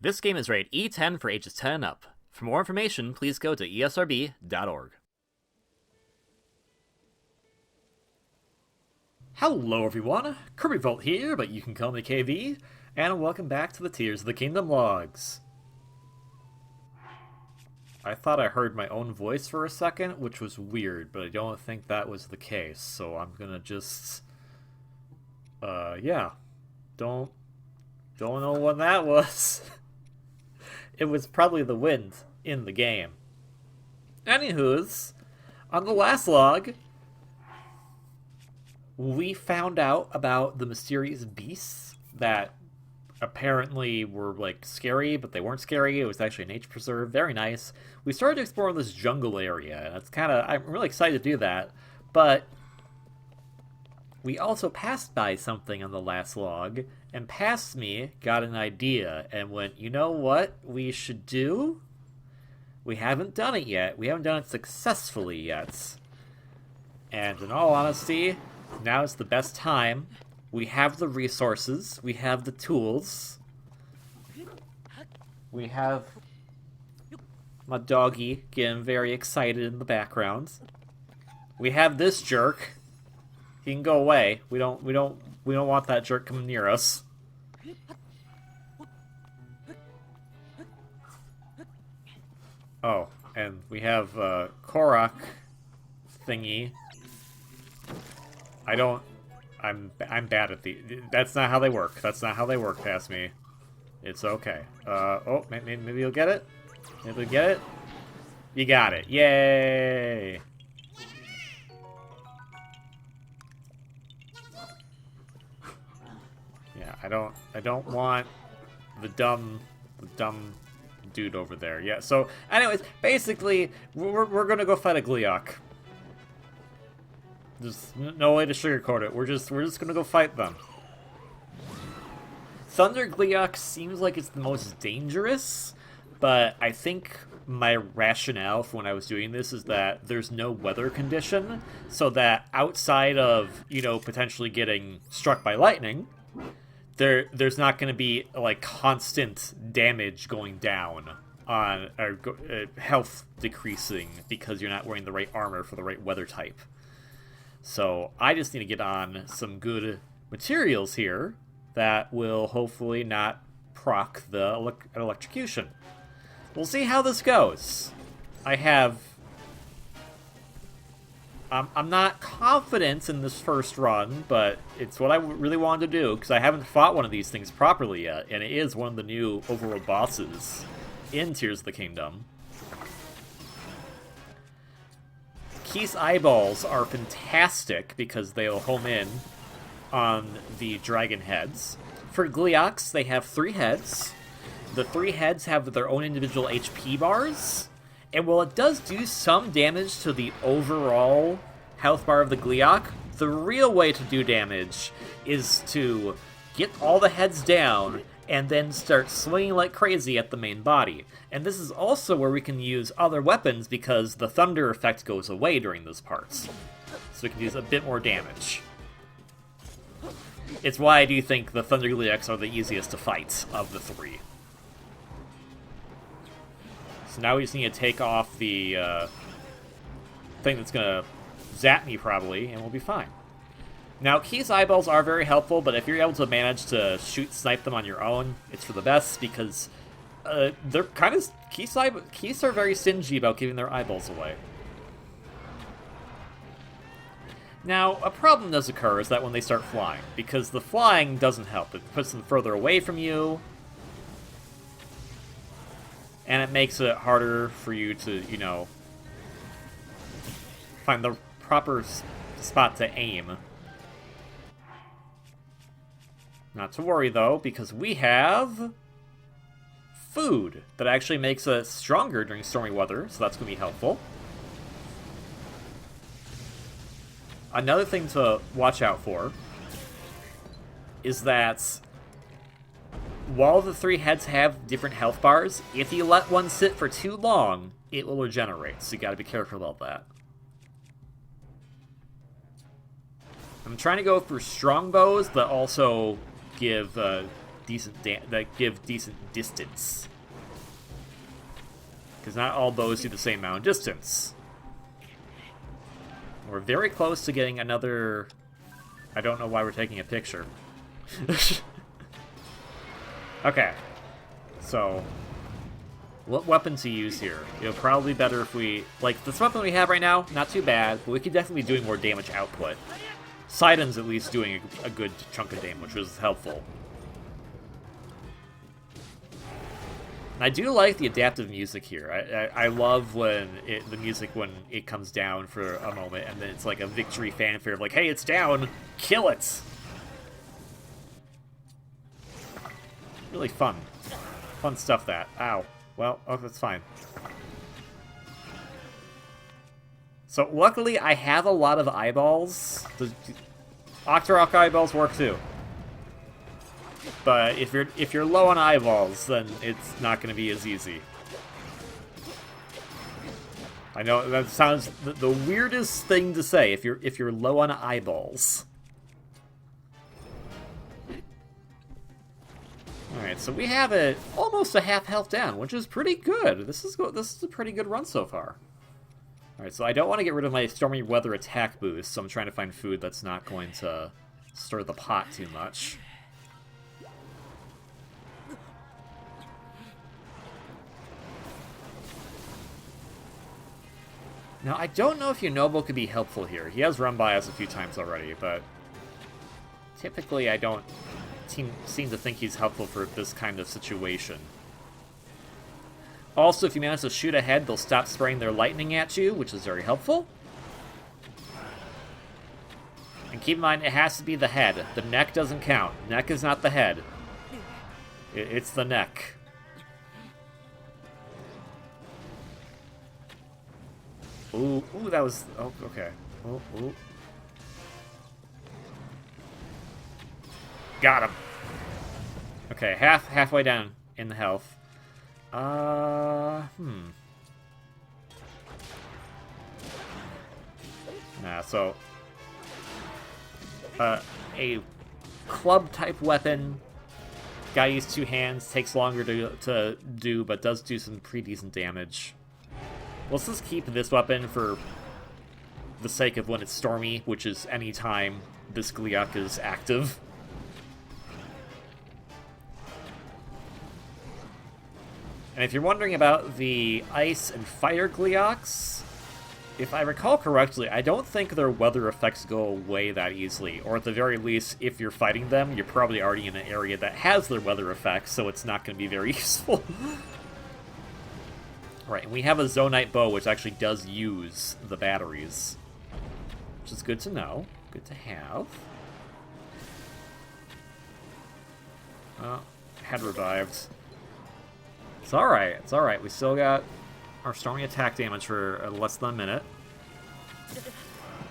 This game is rated E10 for ages 10 and up. For more information, please go to esrb.org. Hello everyone, Kirby Vault here, but you can call me KV, and welcome back to the Tears of the Kingdom logs. I thought I heard my own voice for a second, which was weird, but I don't think that was the case, so I'm gonna just... yeah. Don't know what that was. It was probably the wind in the game. Anywho's, on the last log, we found out about the mysterious beasts that apparently were, like, scary, but they weren't scary. It was actually a nature preserve. Very nice. We started to explore this jungle area, and it's kind of... I'm really excited to do that, but we also passed by something on the last log, and past me got an idea, and went, you know what we should do? We haven't done it yet. We haven't done it successfully yet. And in all honesty, now is the best time. We have the resources. We have the tools. We have my doggy getting very excited in the background. We have this jerk. He can go away. We don't want that jerk coming near us. Oh, and we have Korok thingy. I'm bad at the... That's not how they work. That's not how they work past me. It's okay. Oh, maybe you'll get it? Maybe you'll get it? You got it. Yay! Yeah, I don't want the dumb dude over there. Yeah, so anyways, basically we're gonna go fight a Gleeok. There's no way to sugarcoat it. We're just gonna go fight them. Thunder Gleeok seems like it's the most dangerous, but I think my rationale for when I was doing this is that there's no weather condition, so that outside of, you know, potentially getting struck by lightning, there's not going to be, like, constant damage going down on, or health decreasing because you're not wearing the right armor for the right weather type. So I just need to get on some good materials here that will hopefully not proc the electrocution. We'll see how this goes. I'm not confident in this first run, but it's what I really wanted to do, because I haven't fought one of these things properly yet, and it is one of the new overworld bosses in Tears of the Kingdom. Keith's eyeballs are fantastic, because they'll home in on the dragon heads. For Gleeoks, they have 3 heads. The 3 heads have their own individual HP bars. And while it does do some damage to the overall health bar of the Gleeok, the real way to do damage is to get all the heads down and then start swinging like crazy at the main body. And this is also where we can use other weapons because the thunder effect goes away during those parts. So we can use a bit more damage. It's why I do think the Thunder Gleeoks are the easiest to fight of the 3. So now we just need to take off the thing that's going to zap me, probably, and we'll be fine. Now, Keith's eyeballs are very helpful, but if you're able to manage to snipe them on your own, it's for the best, because they're kind of... Keiths are very stingy about giving their eyeballs away. Now, a problem does occur is that when they start flying, because the flying doesn't help. It puts them further away from you, and it makes it harder for you to, you know, find the proper spot to aim. Not to worry, though, because we have food that actually makes us stronger during stormy weather, so that's going to be helpful. Another thing to watch out for is that while the 3 heads have different health bars, if you let one sit for too long, it will regenerate, so you gotta be careful about that. I'm trying to go for strong bows that also give give decent distance. Because not all bows do the same amount of distance. We're very close to getting another... I don't know why we're taking a picture. Okay. So, what weapon to use here? It'll probably be better if we... Like, this weapon we have right now, not too bad, but we could definitely be doing more damage output. Sidon's at least doing a good chunk of damage, which was helpful. And I do like the adaptive music here. I love when the music when it comes down for a moment, and then it's like a victory fanfare of like, hey, it's down, kill it! Really fun. Fun stuff, that. Ow. Well, oh, that's fine. So, luckily, I have a lot of eyeballs. The Octorok eyeballs work, too. But if you're low on eyeballs, then it's not going to be as easy. I know that sounds the weirdest thing to say. If you're low on eyeballs. All right, so we have almost a half health down, which is pretty good. This is a pretty good run so far. All right, so I don't want to get rid of my stormy weather attack boost, so I'm trying to find food that's not going to stir the pot too much. Now, I don't know if Yunobo could be helpful here. He has run by us a few times already, but typically I don't seem to think he's helpful for this kind of situation. Also, if you manage to shoot ahead, they'll stop spraying their lightning at you, which is very helpful. And keep in mind, it has to be the head. The neck doesn't count. Neck is not the head. It's the neck. Ooh, that was... Oh, okay. Ooh. Got him. Okay, halfway down in the health. Nah, so... a club-type weapon. Gotta use two hands. Takes longer to do, but does do some pretty decent damage. Let's just keep this weapon for the sake of when it's stormy, which is any time this Gleeok is active. And if you're wondering about the ice and fire Gleeoks, if I recall correctly, I don't think their weather effects go away that easily. Or at the very least, if you're fighting them, you're probably already in an area that has their weather effects, so it's not going to be very useful. Right, and we have a Zonite bow, which actually does use the batteries. Which is good to know. Good to have. Oh, head revived. It's alright, it's alright. We still got our stormy attack damage for less than a minute.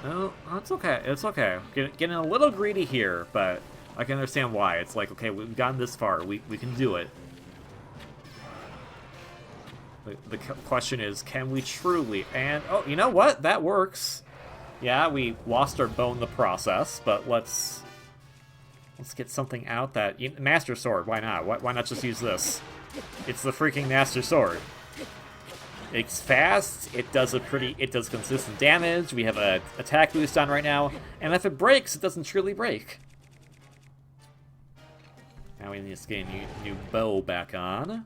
Oh, it's okay, it's okay. Getting a little greedy here, but I can understand why. It's like, okay, we've gotten this far. We can do it. The question is, can we truly? And, oh, you know what? That works. Yeah, we lost our bow in the process, but let's get something out that... Master Sword, why not? Why not just use this? It's the freaking Master Sword. It's fast, it does consistent damage, we have an attack boost on right now, and if it breaks, it doesn't truly break. Now we need to get a new bow back on.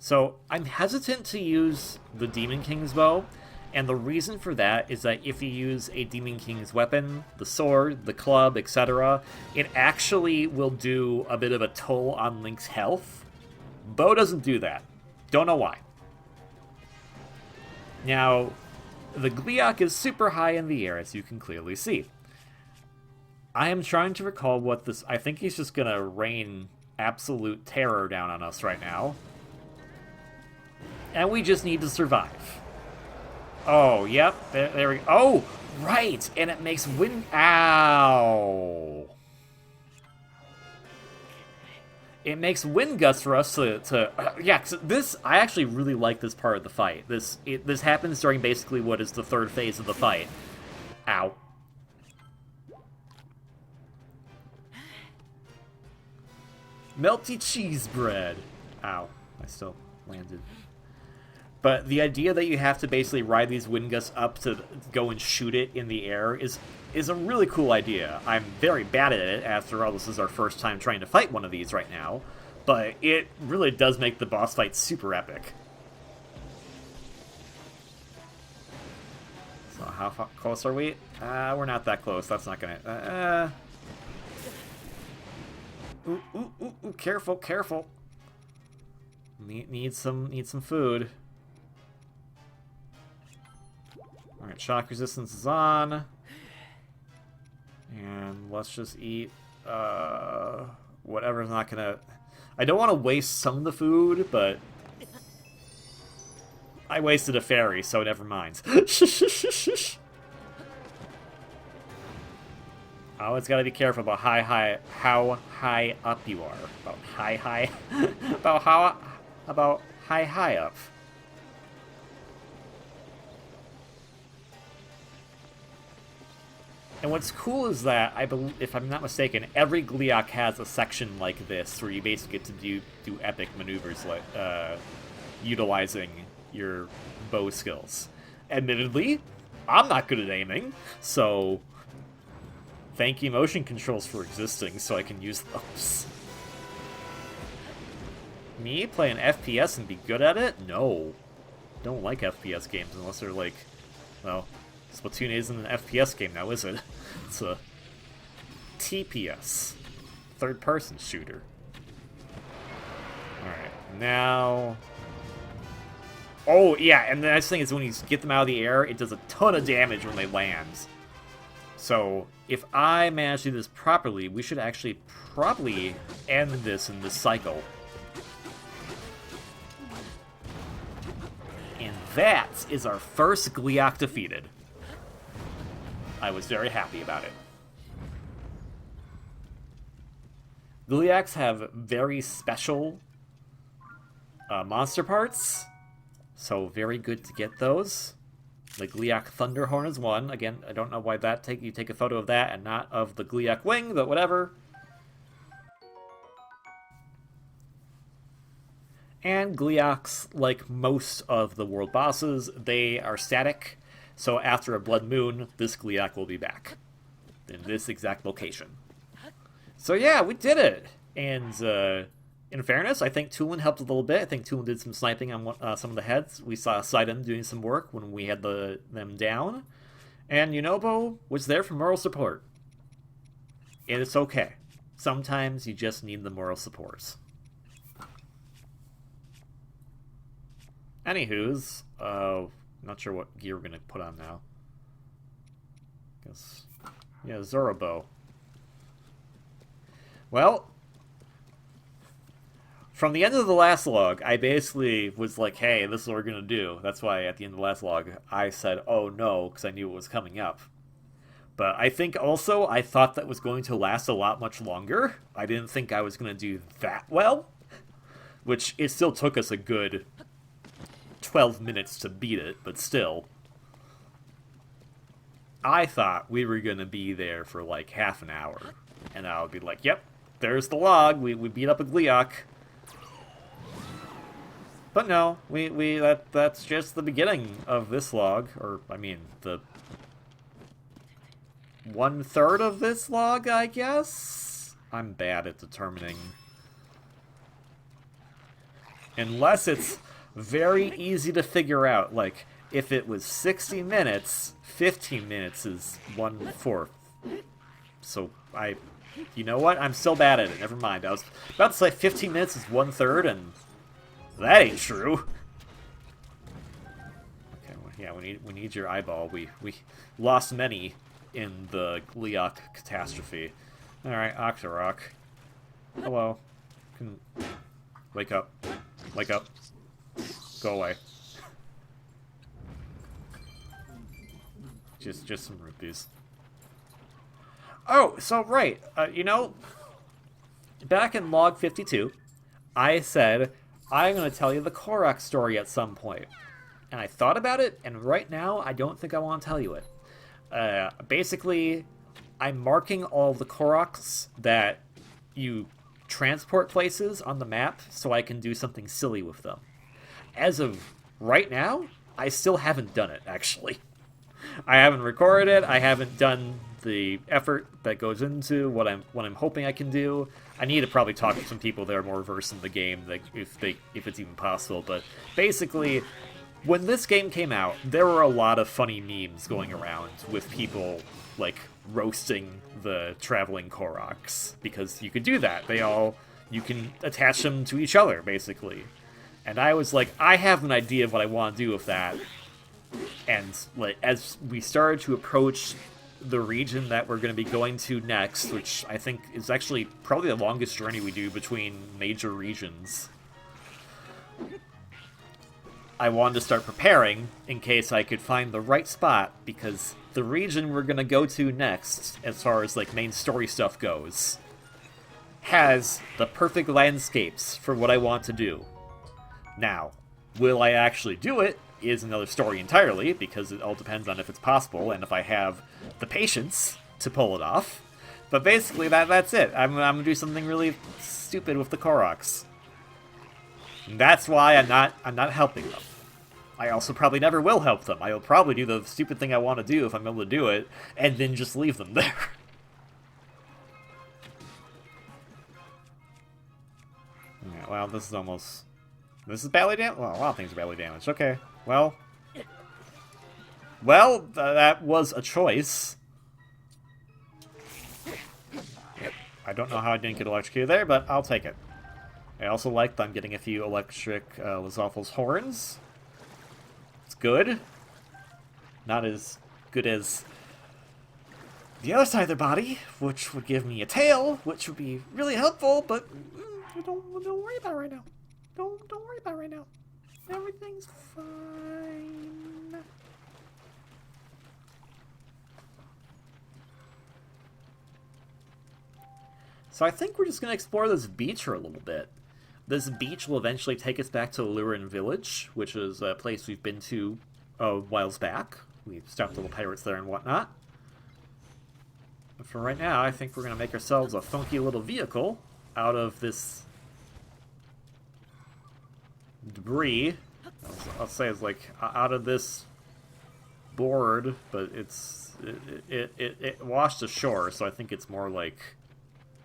So I'm hesitant to use the Demon King's bow, and the reason for that is that if you use a Demon King's weapon, the sword, the club, etc., it actually will do a bit of a toll on Link's health. Bow doesn't do that. Don't know why. Now, the Gleeok is super high in the air, as you can clearly see. I am trying to recall what this... I think he's just gonna rain absolute terror down on us right now. And we just need to survive. Oh, yep. There we go. Oh, right! And it makes wind... Ow! It makes wind gusts for us to yeah, cause I actually really like this part of the fight. This happens during basically what is the third phase of the fight. Ow. Melty cheese bread. Ow. I still landed. But the idea that you have to basically ride these wind gusts up to go and shoot it in the air is a really cool idea. I'm very bad at it. After all, this is our first time trying to fight one of these right now. But it really does make the boss fight super epic. So how close are we? We're not that close. That's not gonna... Ooh, careful, careful. Need some food. Alright, shock resistance is on. And let's just eat whatever's not gonna... I don't want to waste some of the food, but I wasted a fairy, so never mind. Always gotta be careful about how high up you are. About high about high up. And what's cool is that, I believe, if I'm not mistaken, every Gleeok has a section like this where you basically get to do epic maneuvers like utilizing your bow skills. Admittedly, I'm not good at aiming, so thank you motion controls for existing so I can use those. Me play an FPS and be good at it? No. Don't like FPS games unless they're like, well, Splatoon isn't an FPS game now, is it? It's a TPS. Third-person shooter. Alright, now... Oh, yeah, and the nice thing is when you get them out of the air, it does a ton of damage when they land. So, if I manage to do this properly, we should actually probably end this in this cycle. And that is our first Gleeok defeated. I was very happy about it. Gleeoks have very special monster parts, so very good to get those. The Gleeok Thunderhorn is one. Again, I don't know why you take a photo of that and not of the Gleeok Wing, but whatever. And Gleeoks, like most of the world bosses, they are static. So after a Blood Moon, this Gleeok will be back in this exact location. So yeah, we did it! And in fairness, I think Tulin helped a little bit. I think Tulin did some sniping on some of the heads. We saw Sidon doing some work when we had them down. And Yunobo was there for moral support. And it's okay. Sometimes you just need the moral supports. Anywho's, not sure what gear we're gonna put on now. Guess, yeah, Zorobo. Well, from the end of the last log, I basically was like, hey, this is what we're gonna do. That's why at the end of the last log, I said, oh no, because I knew it was coming up. But I think also, I thought that was going to last a lot much longer. I didn't think I was gonna do that well. Which, it still took us a good 12 minutes to beat it, but still. I thought we were going to be there for like half an hour. And I would be like, yep, there's the log. We beat up a Gleeok. But no, that's just the beginning of this log. Or, I mean, the 1/3 of this log, I guess? I'm bad at determining. Unless it's very easy to figure out. Like, if it was 60 minutes, 15 minutes is 1/4. So, you know what? I'm still bad at it. Never mind. I was about to say 15 minutes is 1/3, and that ain't true. Okay, well, yeah, we need your eyeball. We lost many in the Gleeok catastrophe. Alright, Octorok. Hello. Wake up. Wake up. Go away. Just some rupees. Oh, so right, you know, back in log 52, I said, I'm going to tell you the Korok story at some point. And I thought about it, and right now, I don't think I want to tell you it. Basically, I'm marking all the Koroks that you transport places on the map so I can do something silly with them. As of right now, I still haven't done it, actually. I haven't recorded it, I haven't done the effort that goes into what I'm hoping I can do. I need to probably talk to some people that are more versed in the game, like if it's even possible. But basically, when this game came out, there were a lot of funny memes going around with people like roasting the traveling Koroks, because you could do that. You can attach them to each other, basically. And I was like, I have an idea of what I want to do with that. And like, as we started to approach the region that we're going to be going to next, which I think is actually probably the longest journey we do between major regions, I wanted to start preparing in case I could find the right spot, because the region we're going to go to next, as far as like main story stuff goes, has the perfect landscapes for what I want to do. Now, will I actually do it is another story entirely, because it all depends on if it's possible and if I have the patience to pull it off. But basically, that's it. I'm gonna do something really stupid with the Koroks. And that's why I'm not helping them. I also probably never will help them. I will probably do the stupid thing I want to do if I'm able to do it, and then just leave them there. Yeah, well, this is badly damaged? Well, a lot of things are badly damaged. Okay, well, that was a choice. Yep. I don't know how I didn't get electrocuted there, but I'll take it. I also like that I'm getting a few electric Lizalfos horns. It's good. Not as good as the other side of their body, which would give me a tail, which would be really helpful, but don't worry about it right now. Don't worry about it right now. Everything's fine. So I think we're just going to explore this beach for a little bit. This beach will eventually take us back to Lurin Village, which is a place we've been to a whiles back. We stopped little pirates there and whatnot. But for right now, I think we're going to make ourselves a funky little vehicle out of this debris. I'll say it's like out of this board, but it washed ashore, so I think it's more like,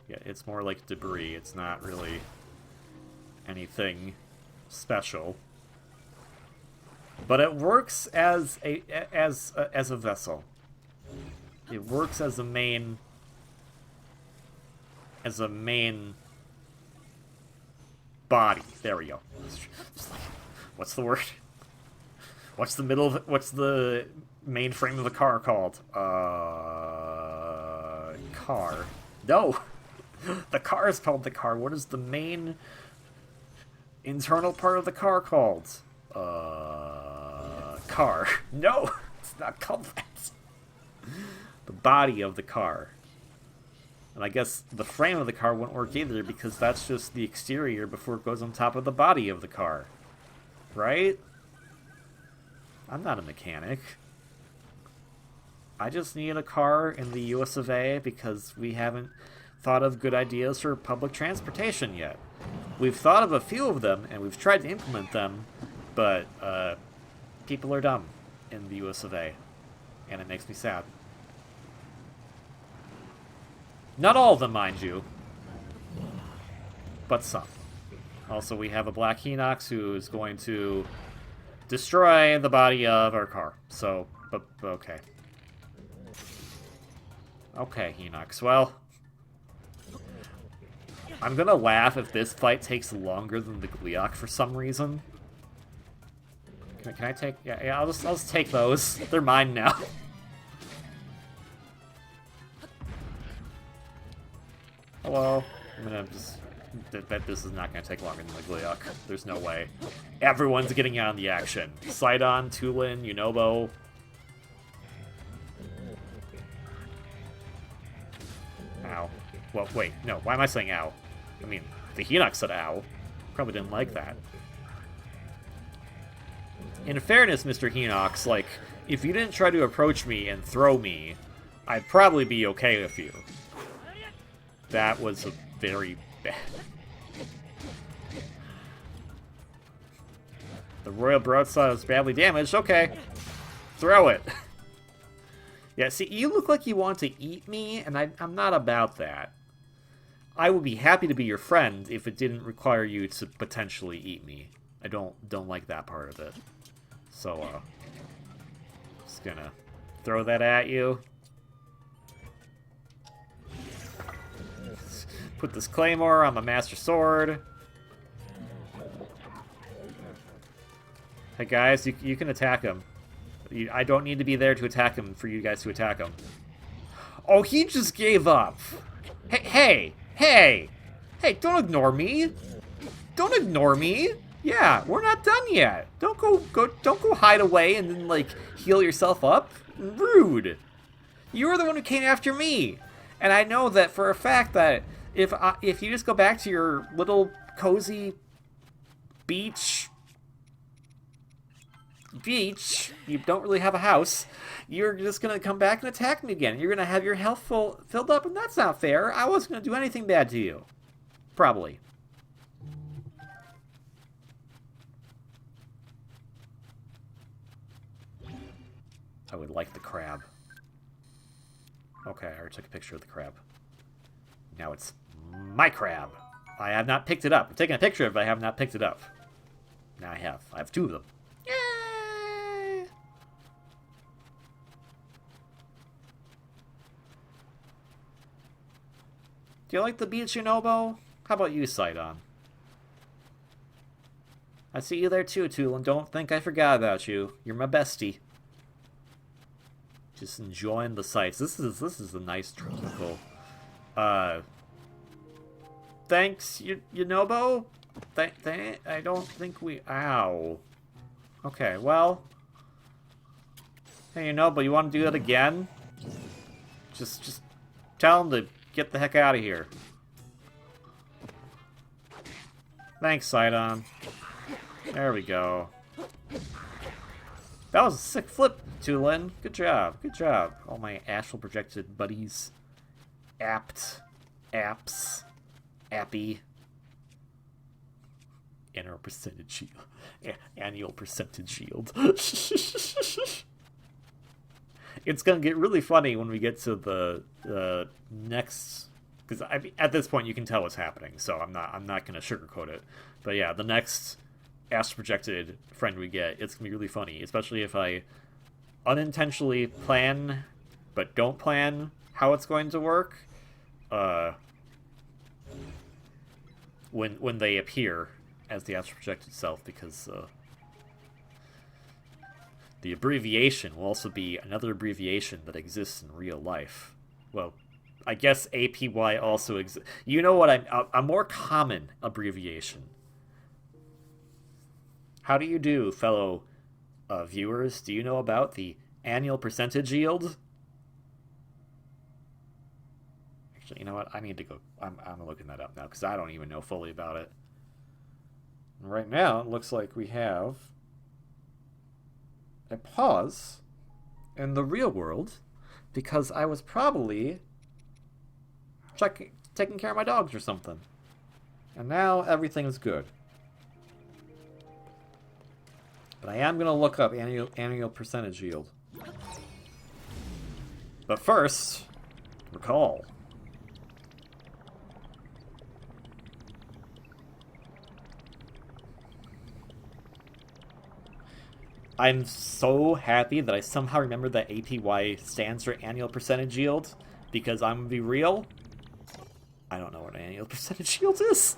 yeah, it's more like debris. It's not really anything special, but it works as a vessel. It works as a main body. There we go. What's the word? What's the main frame of the car called? Car. No! The car is called the car. What is the main internal part of the car called? Car. No! It's not called that. The body of the car. And I guess the frame of the car won't work either, because that's just the exterior before it goes on top of the body of the car. Right? I'm not a mechanic. I just need a car in the US of A because we haven't thought of good ideas for public transportation yet. We've thought of a few of them, and we've tried to implement them, but people are dumb in the US of A, and it makes me sad. Not all of them, mind you, but some. Also, we have a black Hinox who is going to destroy the body of our car. So, but okay. Okay, Hinox. Well, I'm gonna laugh if this fight takes longer than the Gleeok for some reason. Can I take? Yeah, I'll just take those. They're mine now. Hello. I'm gonna just bet this is not gonna take longer than the Gleeok. There's no way. Everyone's getting on the action. Sidon, Tulin, Yunobo. Ow. Well, wait, no. Why am I saying ow? I mean, the Hinox said ow. Probably didn't like that. In fairness, Mr. Hinox, like, if you didn't try to approach me and throw me, I'd probably be okay with you. That was a very The royal broadsword is badly damaged. Okay. Throw it. Yeah, see, you look like you want to eat me, and I'm not about that. I would be happy to be your friend if it didn't require you to potentially eat me. I don't like that part of it. So, just gonna throw that at you. Put this claymore on my master sword. Hey guys, you can attack him. I don't need to be there to attack him for you guys to attack him. Oh, he just gave up. Hey, don't ignore me. Don't ignore me. Yeah, we're not done yet. Don't go hide away and then, like, heal yourself up. Rude. You were the one who came after me. And I know that for a fact that if you just go back to your little cozy beach, you don't really have a house, you're just gonna come back and attack me again. You're gonna have your health filled up, and that's not fair. I wasn't gonna do anything bad to you. Probably. I would like the crab. Okay, I already took a picture of the crab. Now it's my crab. I have not picked it up. I'm taking a picture of it, but I have not picked it up. Now I have. I have 2 of them. Yay! Do you like the beach, Yunobo? How about you, Sidon? I see you there too, Tool, and don't think I forgot about you. You're my bestie. Just enjoying the sights. This is a nice tropical. Thanks, Yunobo? I don't think we... Ow. Okay, well... Hey, Yunobo, you want to do that again? Just tell him to get the heck out of here. Thanks, Sidon. There we go. That was a sick flip, Tulin. Good job. Good job. All my astral projected buddies. Apps. Appy. Annual percentage shield. Annual percentage shield. It's gonna get really funny when we get to the next, because at this point you can tell what's happening, so I'm not gonna sugarcoat it. But yeah, the next astral projected friend we get, it's gonna be really funny, especially if I unintentionally plan but don't plan how it's going to work. When they appear as the astral projected self, because the abbreviation will also be another abbreviation that exists in real life. Well, I guess APY also exists. You know what? A more common abbreviation. How do you do, fellow viewers? Do you know about the annual percentage yield? Actually, you know what? I need to go. I'm looking that up now because I don't even know fully about it. And right now, it looks like we have a pause in the real world because I was probably taking care of my dogs or something. And now everything is good. But I am going to look up annual percentage yield. But first, recall. I'm so happy that I somehow remembered that APY stands for annual percentage yield, because I'm going to be real, I don't know what annual percentage yield is.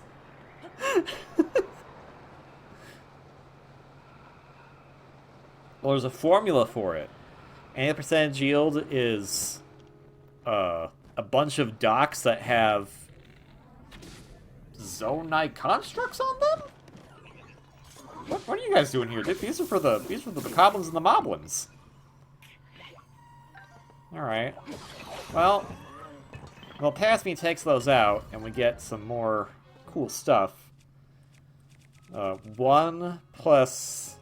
Well, there's a formula for it. Annual percentage yield is a bunch of docks that have Zonai constructs on them? What are you guys doing here? These are for the goblins and the moblins. Alright. Well, past me takes those out, and we get some more cool stuff. 1 plus...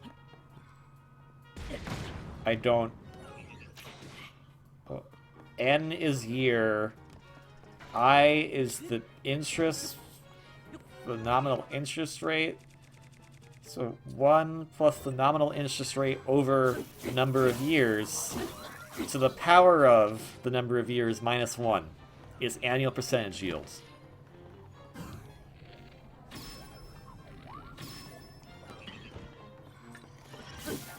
I don't... N is year. I is the interest the nominal interest rate. So 1 plus the nominal interest rate over the number of years to the power of the number of years minus 1 is annual percentage yield.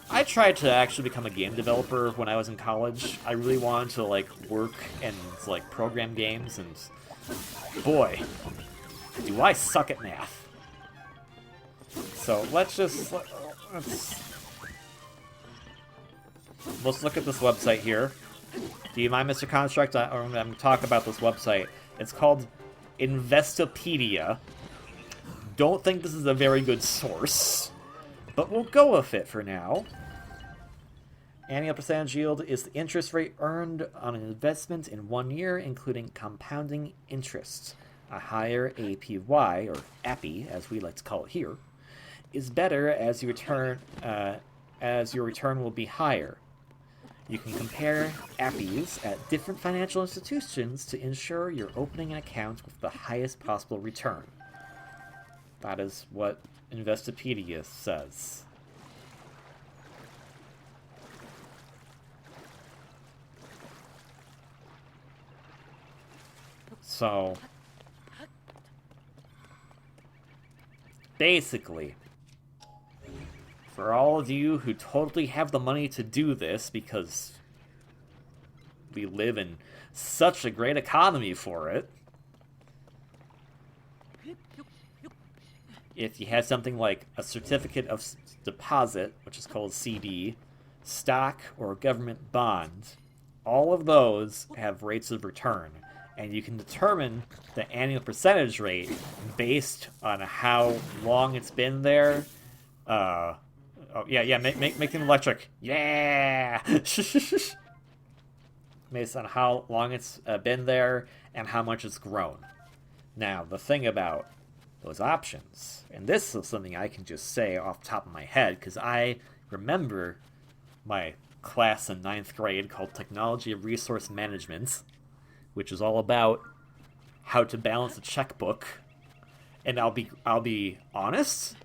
I tried to actually become a game developer when I was in college. I really wanted to like work and like program games, and boy, do I suck at math. So let's look at this website here. Do you mind, Mr. Construct? I'm going to talk about this website. It's called Investopedia. Don't think this is a very good source, but we'll go with it for now. Annual percentage yield is the interest rate earned on an investment in 1 year, including compounding interest. A higher APY, or APY, as we like to call it here, is better as your return will be higher. You can compare APYs at different financial institutions to ensure you're opening an account with the highest possible return. That is what Investopedia says. So, basically, for all of you who totally have the money to do this, because we live in such a great economy for it, if you have something like a certificate of deposit, which is called CD, stock, or a government bond, all of those have rates of return. And you can determine the annual percentage rate based on how long it's been there. Oh, yeah, make them electric. Yeah! Based on how long it's been there and how much it's grown. Now, the thing about those options, and this is something I can just say off the top of my head, because I remember my class in 9th grade called Technology of Resource Management, which is all about how to balance a checkbook. And I'll be honest,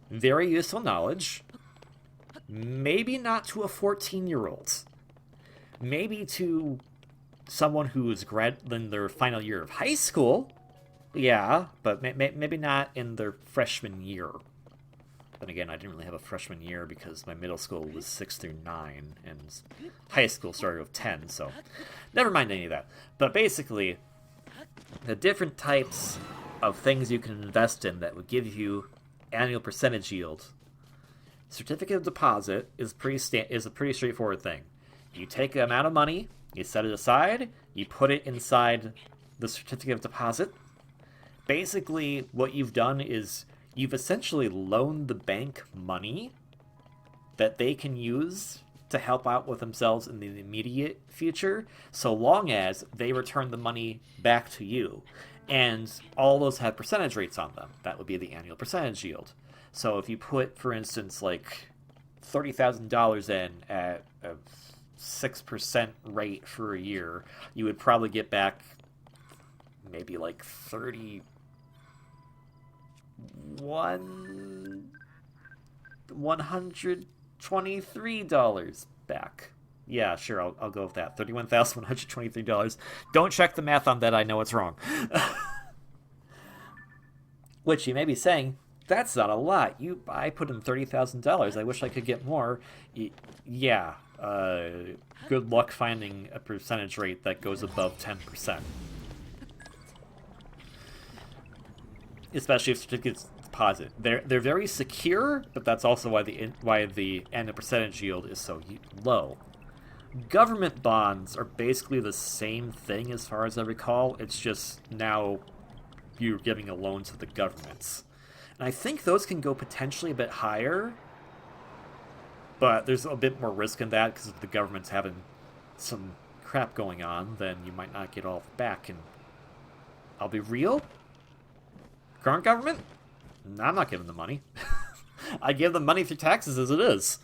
very useful knowledge. Maybe not to a 14-year-old. Maybe to someone who is in their final year of high school. Yeah, but maybe not in their freshman year. Then again, I didn't really have a freshman year because my middle school was 6 through 9, and high school started with 10, so never mind any of that. But basically, the different types of things you can invest in that would give you annual percentage yield. Certificate of deposit is a pretty straightforward thing. You take an amount of money, you set it aside, you put it inside the certificate of deposit. Basically, what you've done is you've essentially loaned the bank money that they can use to help out with themselves in the immediate future, so long as they return the money back to you. And all those have percentage rates on them. That would be the annual percentage yield. So if you put, for instance, like $30,000 in at a 6% rate for a year, you would probably get back maybe like $123 back. Yeah, sure, I'll go with that. $31,123. Don't check the math on that, I know it's wrong. Which you may be saying, that's not a lot. I put in $30,000. I wish I could get more. Yeah, good luck finding a percentage rate that goes above 10%. Especially if certificates deposit. They're very secure, but that's also why the annual percentage yield is so low. Government bonds are basically the same thing as far as I recall. It's just now you're giving a loan to the governments. And I think those can go potentially a bit higher, but there's a bit more risk in that because if the government's having some crap going on, then you might not get all of it back. And I'll be real, current government, I'm not giving them money. I give them money through taxes as it is.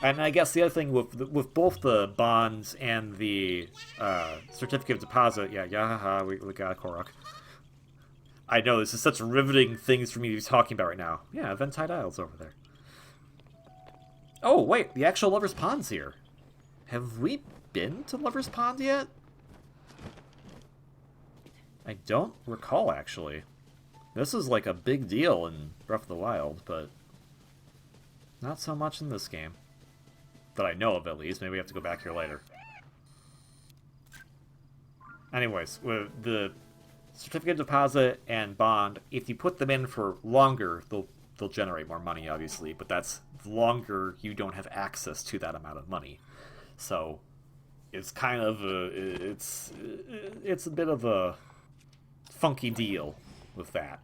And I guess the other thing with both the bonds and the certificate of deposit, we got a Korok. I know, this is such riveting things for me to be talking about right now. Yeah, Ventide Isle's over there. Oh, wait, the actual Lover's Pond's here. Have we been to Lover's Pond yet? I don't recall, actually. This is like a big deal in Breath of the Wild, but not so much in this game. That I know of, at least. Maybe we have to go back here later. Anyways, with the certificate deposit and bond, if you put them in for longer, they'll generate more money, obviously, but that's longer you don't have access to that amount of money. So it's kind of it's a bit of a funky deal with that.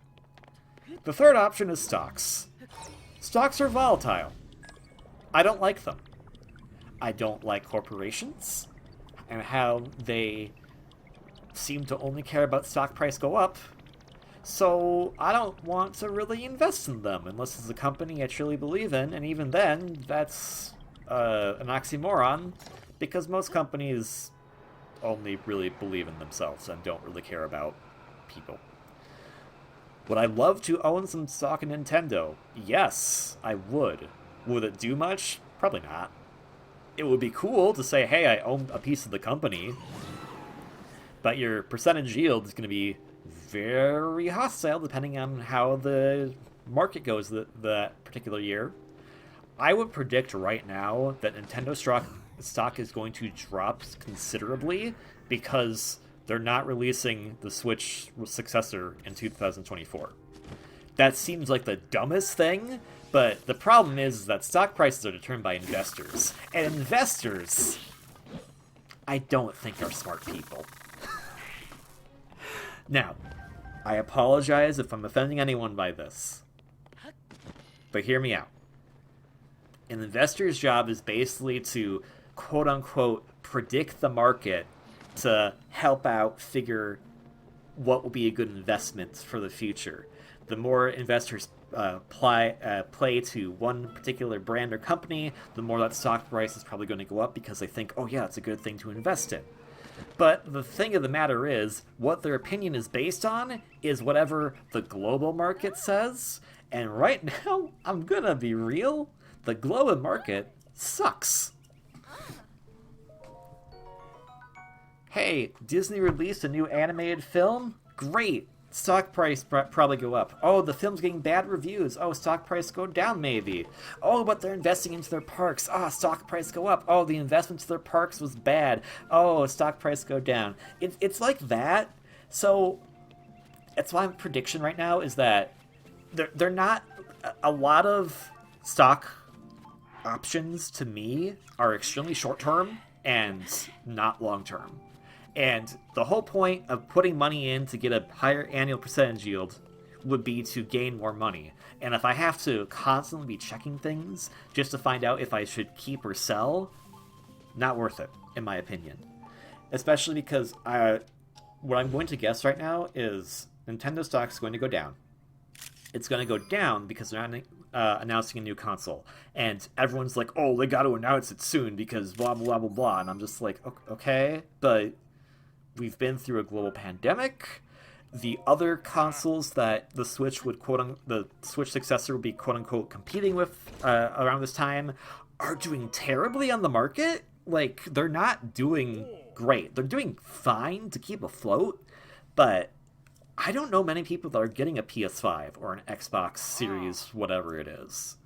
The third option is stocks. Stocks are volatile. I don't like them. I don't like corporations and how they seem to only care about stock price go up, so I don't want to really invest in them unless it's a company I truly believe in, and even then, that's an oxymoron, because most companies only really believe in themselves and don't really care about people. Would I love to own some stock in Nintendo? Yes, I would. Would it do much? Probably not. It would be cool to say, hey, I own a piece of the company, but your percentage yield is going to be very hostile depending on how the market goes that particular year. I would predict right now that Nintendo stock is going to drop considerably because they're not releasing the Switch successor in 2024. That seems like the dumbest thing, but the problem is that stock prices are determined by investors. And investors, I don't think are smart people. Now, I apologize if I'm offending anyone by this, but hear me out. An investor's job is basically to, quote-unquote, predict the market to help out figure what will be a good investment for the future. The more investors play to one particular brand or company, the more that stock price is probably going to go up because they think, oh yeah, it's a good thing to invest in. But the thing of the matter is, what their opinion is based on is whatever the global market says. And right now, I'm gonna be real, the global market sucks. Hey, Disney released a new animated film? Great! Stock price probably go up. Oh, the film's getting bad reviews. Oh, stock price go down maybe. Oh, but they're investing into their parks. Ah, stock price go up. Oh, the investment to their parks was bad. Oh, stock price go down. It's like that. So, that's my prediction right now is that they're not... A lot of stock options, to me, are extremely short-term and not long-term. And the whole point of putting money in to get a higher annual percentage yield would be to gain more money. And if I have to constantly be checking things just to find out if I should keep or sell, not worth it, in my opinion. Especially because what I'm going to guess right now is Nintendo stock is going to go down. It's going to go down because they're not announcing a new console. And everyone's like, oh, they got to announce it soon because blah, blah, blah, blah. And I'm just like, okay, but... We've been through a global pandemic. The other consoles that the Switch would the Switch successor would be quote unquote competing with around this time are doing terribly on the market. Like, they're not doing great. They're doing fine to keep afloat, but I don't know many people that are getting a PS5 or an Xbox Series, whatever it is.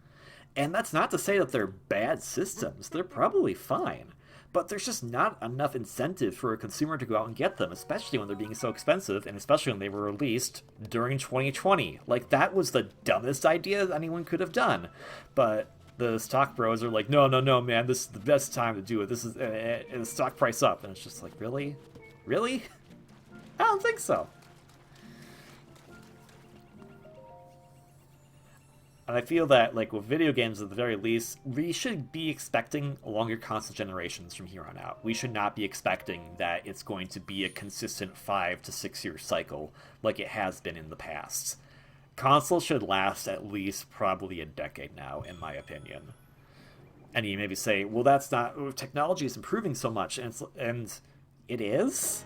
And that's not to say that they're bad systems. They're probably fine. But there's just not enough incentive for a consumer to go out and get them, especially when they're being so expensive, and especially when they were released during 2020. Like, that was the dumbest idea anyone could have done. But the stock bros are like, no, man, this is the best time to do it. This is the stock price up. And it's just like, really? Really? I don't think so. And I feel that, like, with video games at the very least, we should be expecting longer console generations from here on out. We should not be expecting that it's going to be a consistent 5 to 6 year cycle like it has been in the past. Consoles should last at least probably a decade now, in my opinion. And you maybe say, well, that's not, technology is improving so much, and it is,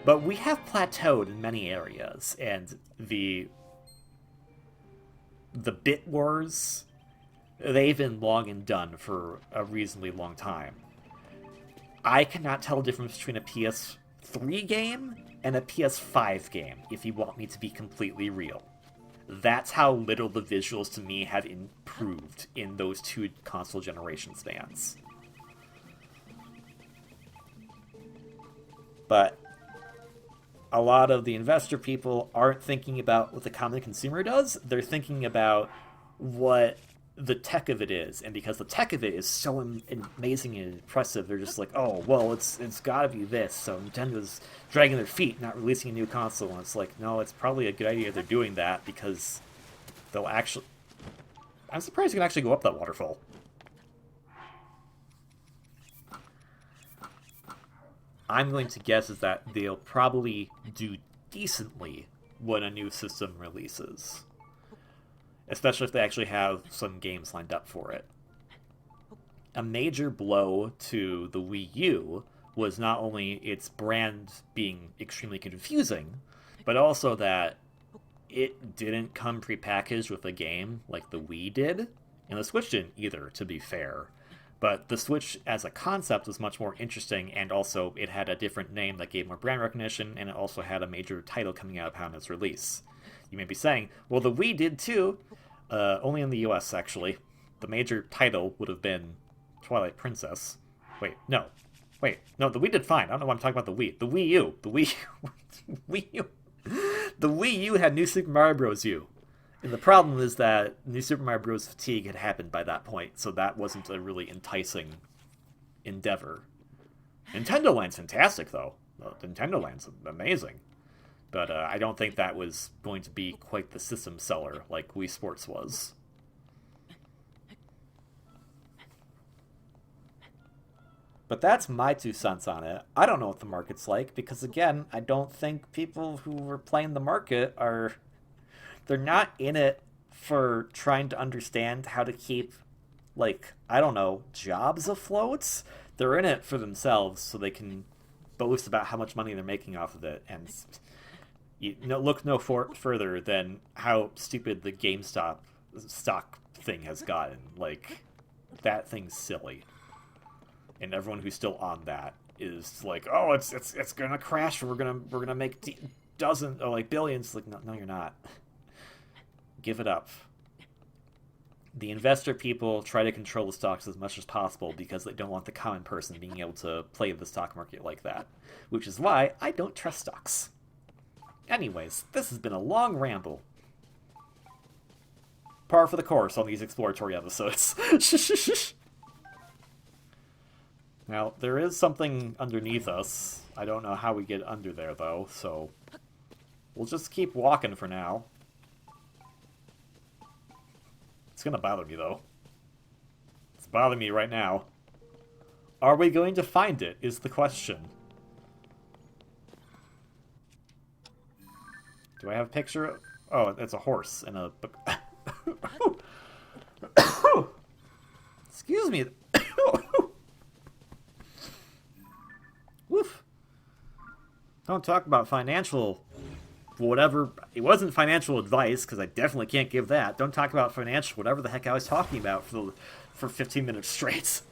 but we have plateaued in many areas, and the bit wars, they've been long and done for a reasonably long time. I cannot tell the difference between a PS3 game and a PS5 game, if you want me to be completely real. That's how little the visuals to me have improved in those two console generation spans. But a lot of the investor people aren't thinking about what the common consumer does. They're thinking about what the tech of it is, and because the tech of it is so amazing and impressive, they're just like, oh, well, it's got to be this. So Nintendo's dragging their feet, not releasing a new console, and it's like, no, it's probably a good idea they're doing that because they'll actually. I'm surprised you can actually go up that waterfall. I'm going to guess is that they'll probably do decently when a new system releases. Especially if they actually have some games lined up for it. A major blow to the Wii U was not only its brand being extremely confusing, but also that it didn't come prepackaged with a game like the Wii did, and the Switch didn't either, to be fair. But the Switch as a concept was much more interesting, and also it had a different name that gave more brand recognition, and it also had a major title coming out upon its release. You may be saying, well, the Wii did too. Only in the US, actually. The major title would have been Twilight Princess. Wait, no, the Wii did fine. I don't know why I'm talking about the Wii. The Wii U. Wii U. The Wii U had New Super Mario Bros. U. And the problem is that New Super Mario Bros. Fatigue had happened by that point, so that wasn't a really enticing endeavor. Nintendo Land's fantastic, though. Nintendo Land's amazing. But I don't think that was going to be quite the system seller like Wii Sports was. But that's my 2 cents on it. I don't know what the market's like, because again, I don't think people who are playing the market are... They're not in it for trying to understand how to keep, like, I don't know, jobs afloat. They're in it for themselves so they can boast about how much money they're making off of it, and... look no further than how stupid the GameStop stock thing has gotten. Like, that thing's silly, and everyone who's still on that is like, "Oh, it's gonna crash. We're gonna make dozens or like billions." Like, no, you're not. Give it up. The investor people try to control the stocks as much as possible because they don't want the common person being able to play the stock market like that, which is why I don't trust stocks. Anyways, this has been a long ramble. Par for the course on these exploratory episodes. Now, there is something underneath us. I don't know how we get under there, though, so... We'll just keep walking for now. It's gonna bother me, though. It's bothering me right now. Are we going to find it, is the question. Do I have a picture? Oh, it's a horse and a... Excuse me. Woof. Don't talk about financial... whatever... It wasn't financial advice, because I definitely can't give that. Don't talk about financial... whatever the heck I was talking about for 15 minutes straight.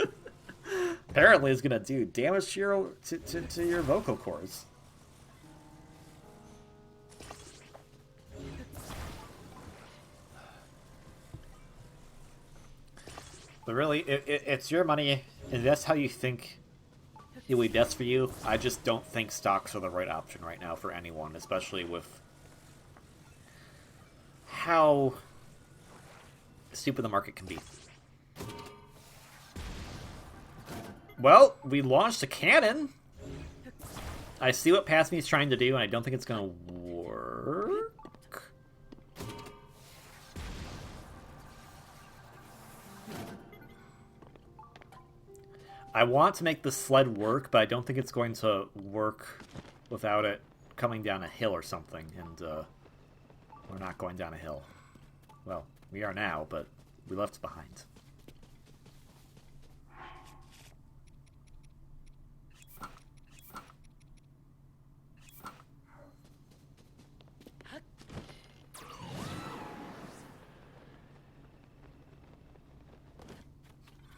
Apparently it's going to do damage to your vocal cords. But really, it's your money, and that's how you think it will be best for you. I just don't think stocks are the right option right now for anyone, especially with how stupid the market can be. Well, we launched a cannon. I see what Past Me is trying to do, and I don't think it's going to work. I want to make the sled work, but I don't think it's going to work without it coming down a hill or something, and we're not going down a hill. Well, we are now, but we left it behind.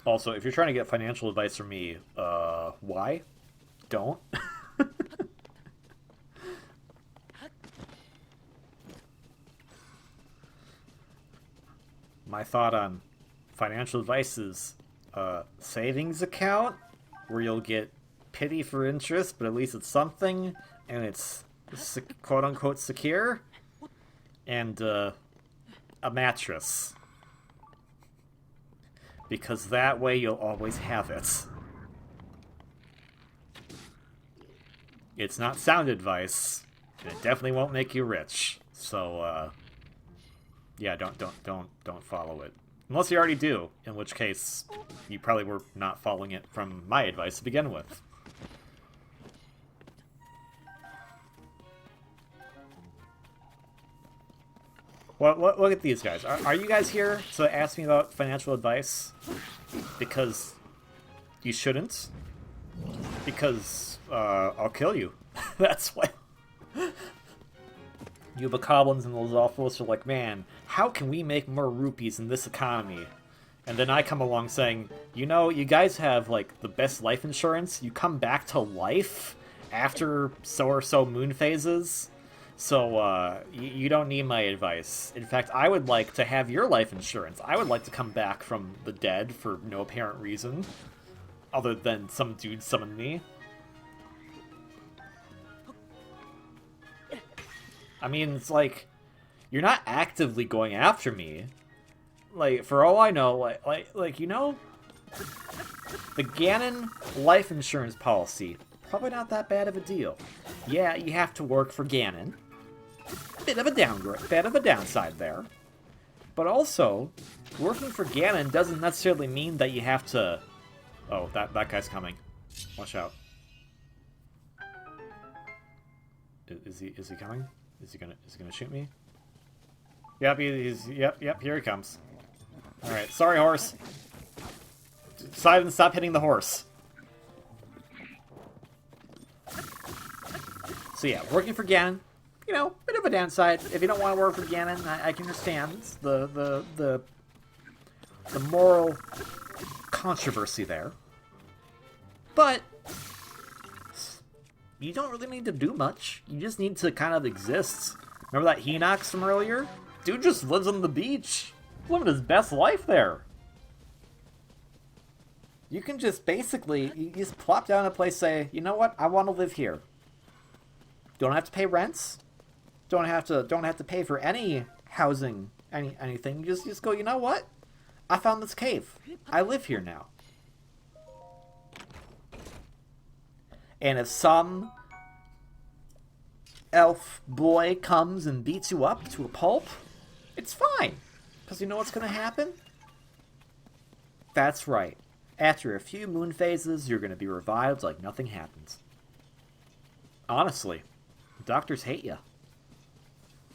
Also, if you're trying to get financial advice from me, why? Don't. My thought on financial advice is savings account where you'll get pity for interest, but at least it's something, and it's quote unquote secure, and a mattress. Because that way you'll always have it. It's not sound advice, and it definitely won't make you rich. So, yeah, don't follow it. Unless you already do, in which case you probably were not following it from my advice to begin with. Look at these guys. Are you guys here to ask me about financial advice? Because you shouldn't. Because I'll kill you. That's why. You bokoblins and those awfuls are like, man, how can we make more rupees in this economy? And then I come along saying, you know, you guys have, like, the best life insurance. You come back to life after so or so moon phases. So, you don't need my advice. In fact, I would like to have your life insurance. I would like to come back from the dead for no apparent reason. Other than some dude summoned me. I mean, it's like, you're not actively going after me. Like, for all I know, like you know, the Ganon life insurance policy, probably not that bad of a deal. Yeah, you have to work for Ganon. Bit of a downside there. But also, working for Ganon doesn't necessarily mean that you have to... Oh, that guy's coming. Watch out. Is he coming? Is he gonna shoot me? Yep, yep, here he comes. Alright, sorry, horse. Simon, stop hitting the horse. So yeah, working for Ganon, you know, bit of a downside. If you don't want to work for Ganon, I can understand the moral controversy there. But you don't really need to do much. You just need to kind of exist. Remember that Hinox from earlier? Dude just lives on the beach. Living his best life there. You can just basically, you just plop down a place, say, you know what, I want to live here. Don't have to pay rents. Don't have to pay for any housing, anything. You just go, you know what? I found this cave. I live here now. And if some elf boy comes and beats you up to a pulp, it's fine. Because you know what's going to happen? That's right. After a few moon phases, you're going to be revived like nothing happens. Honestly, doctors hate you.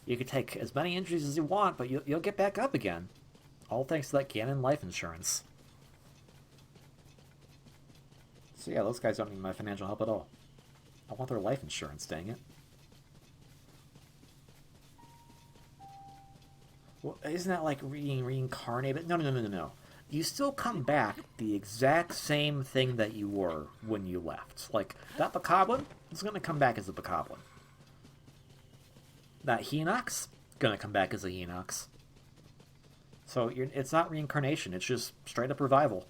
You can take as many injuries as you want, but you'll get back up again. All thanks to that Ganon life insurance. So yeah, those guys don't need my financial help at all. I want their life insurance, dang it. Well, isn't that like being reincarnated? No. You still come back the exact same thing that you were when you left. Like, that bokoblin is going to come back as a bokoblin. That Hinox, going to come back as a Hinox. So it's not reincarnation, it's just straight up revival.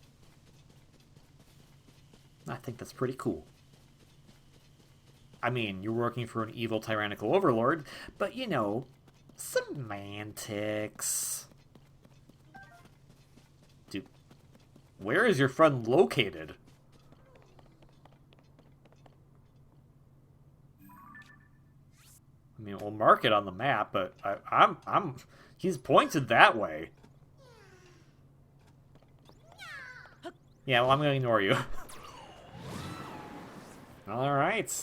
I think that's pretty cool. I mean, you're working for an evil tyrannical overlord, but you know, semantics. Dude, where is your friend located? I mean, we'll mark it on the map, but he's pointed that way. Yeah, well, I'm gonna ignore you. Alright.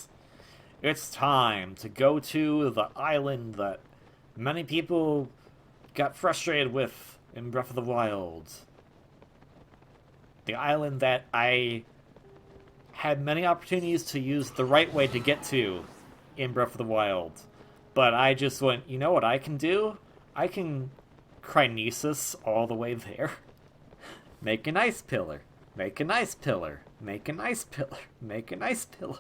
It's time to go to the island that many people got frustrated with in Breath of the Wild. The island that I had many opportunities to use the right way to get to in Breath of the Wild. But I just went, you know what I can do? I can Crinesis all the way there. Make an ice pillar. Make an ice pillar. Make an ice pillar. Make an ice pillar.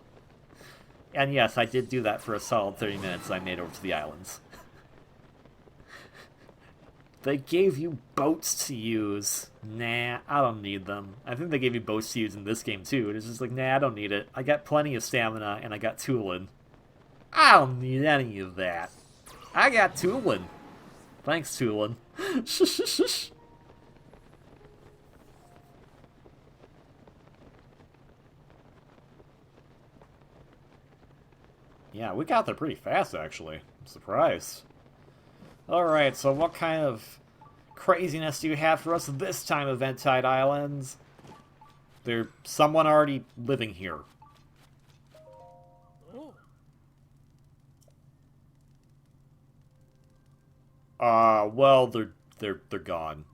And yes, I did do that for a solid 30 minutes. I made over to the islands. They gave you boats to use. Nah, I don't need them. I think they gave you boats to use in this game too. It's just like, nah, I don't need it. I got plenty of stamina and I got Tulin. I don't need any of that. I got Tulin. Thanks, Tulin. Yeah, we got there pretty fast, actually. I'm surprised. Alright, so what kind of craziness do you have for us this time, Eventide Islands? There's someone already living here. Well, they're gone.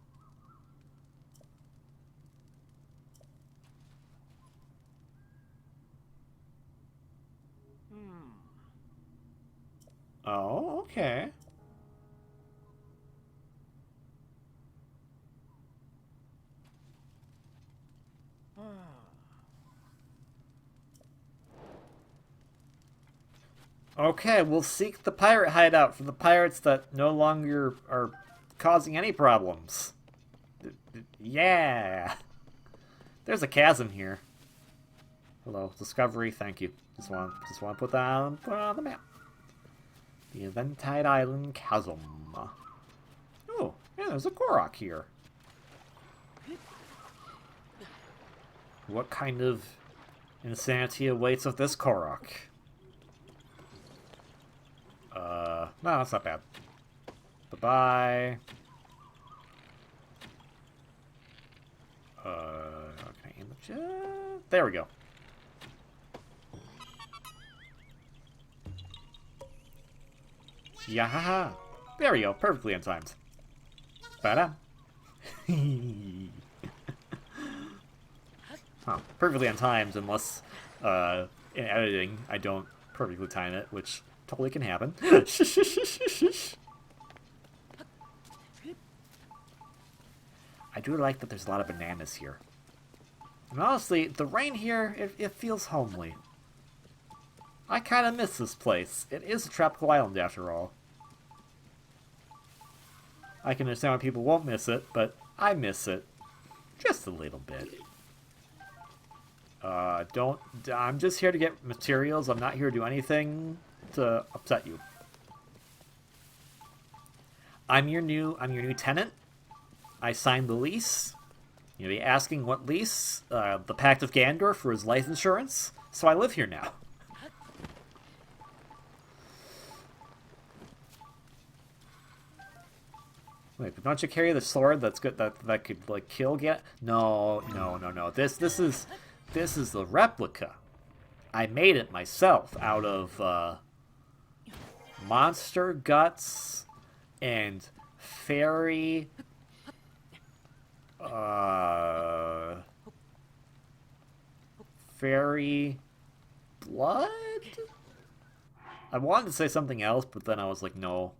Oh, okay. Okay, we'll seek the pirate hideout for the pirates that no longer are causing any problems. Yeah! There's a chasm here. Hello, Discovery, thank you. Just want to put that on the map. The Eventide Island Chasm. Oh, yeah, there's a Korok here. What kind of insanity awaits of this Korok? No, that's not bad. Bye-bye. Okay, there we go. Yeah, there we go. Perfectly on timed. Ba-da. Huh, perfectly on timed unless in editing I don't perfectly time it, which totally can happen. I do like that there's a lot of bananas here. And honestly, the rain here, it feels homely. I kind of miss this place. It is a tropical island after all. I can understand why people won't miss it, but I miss it. Just a little bit. I'm just here to get materials. I'm not here to do anything to upset you. I'm your new tenant. I signed the lease. You'll be asking what lease? The Pact of Gandor for his life insurance. So I live here now. Wait, but don't you carry the sword that's good that could like kill Ganon? No. This is the replica. I made it myself out of monster guts and fairy fairy blood? I wanted to say something else, but then I was like, no.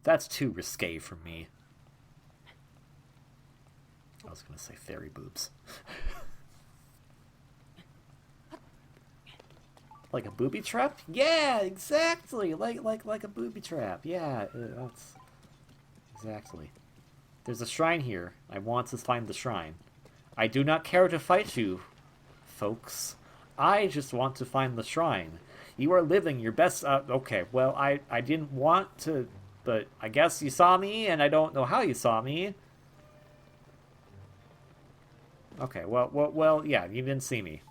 That's too risque for me. I was gonna say fairy boobs. Like a booby trap? Yeah, exactly. Like a booby trap. Yeah, that's exactly. There's a shrine here. I want to find the shrine. I do not care to fight you, folks. I just want to find the shrine. You are living your best. Okay, well, I didn't want to. But I guess you saw me, and I don't know how you saw me. Okay, well, yeah, you didn't see me.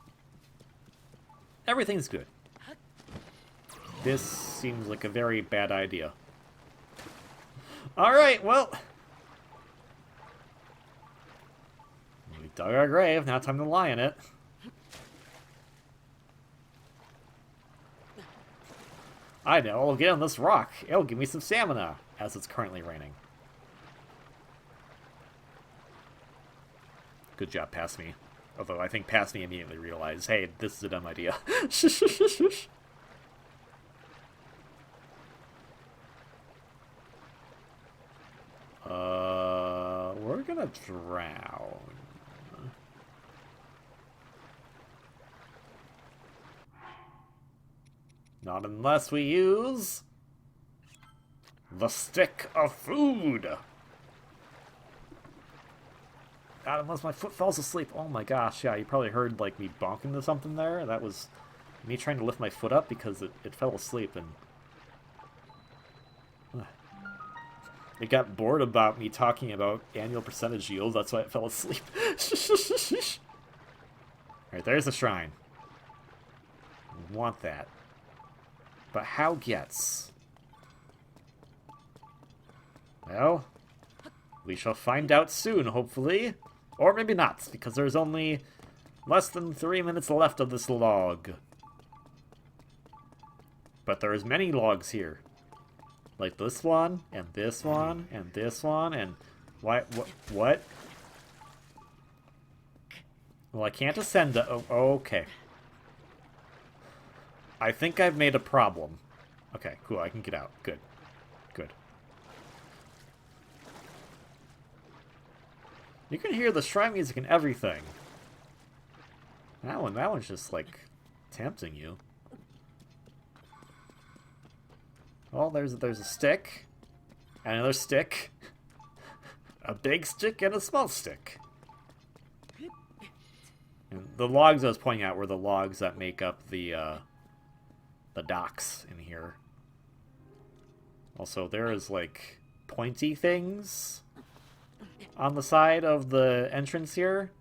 Everything's good. This seems like a very bad idea. Alright, well. We dug our grave, now time to lie in it. I know, I'll get on this rock. It'll give me some stamina, as it's currently raining. Good job, Pass Me. Although I think Pass Me immediately realized, hey, this is a dumb idea. We're gonna drown. Not unless we use the stick of food. God, unless my foot falls asleep. Oh my gosh, yeah, you probably heard like me bonk into something there. That was me trying to lift my foot up because it fell asleep and it got bored about me talking about annual percentage yield. That's why it fell asleep. Alright, there's the shrine. We want that. But how gets? Well, we shall find out soon, hopefully. Or maybe not, because there's only less than 3 minutes left of this log. But there's many logs here. Like this one, and this one, and this one, and... What? Well, I can't ascend the... Oh, okay. I think I've made a problem. Okay, cool, I can get out. Good. Good. You can hear the shrine music and everything. That one's just, like, tempting you. Oh, there's a stick. Another stick. A big stick and a small stick. And the logs I was pointing out were the logs that make up the docks in here. Also, there is, like, pointy things on the side of the entrance here.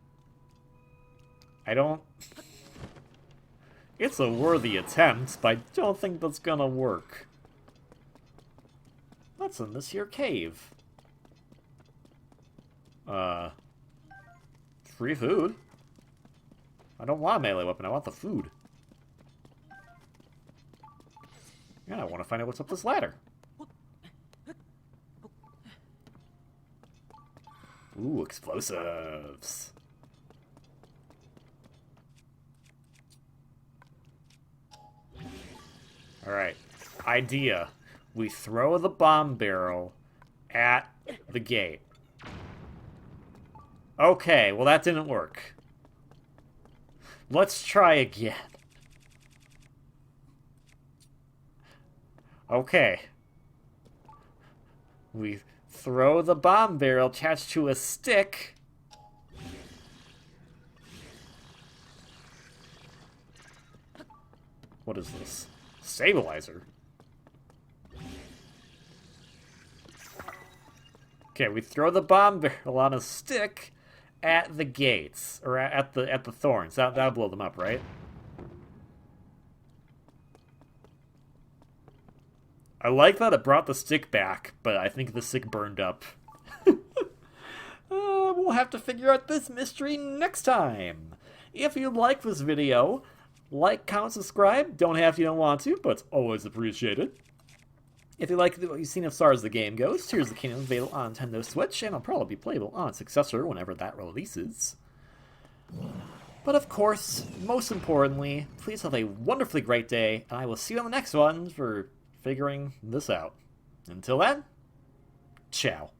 I don't... It's a worthy attempt, but I don't think that's gonna work. What's in this here cave? Free food? I don't want a melee weapon, I want the food. Yeah, I want to find out what's up this ladder. Ooh, explosives. Alright, idea. We throw the bomb barrel at the gate. Okay, well that didn't work. Let's try again. Okay. We throw the bomb barrel attached to a stick. What is this? Stabilizer. Okay, we throw the bomb barrel on a stick at the gates, or at the thorns. That'll blow them up, right? I like that it brought the stick back, but I think the stick burned up. We'll have to figure out this mystery next time. If you like this video, like, comment, subscribe. Don't have to, you don't want to, but it's always appreciated. If you like what you've seen as far as the game goes, Tears of the Kingdom available on Nintendo Switch, and it'll probably be playable on its successor whenever that releases. But of course, most importantly, please have a wonderfully great day, and I will see you on the next one for figuring this out. Until then, ciao.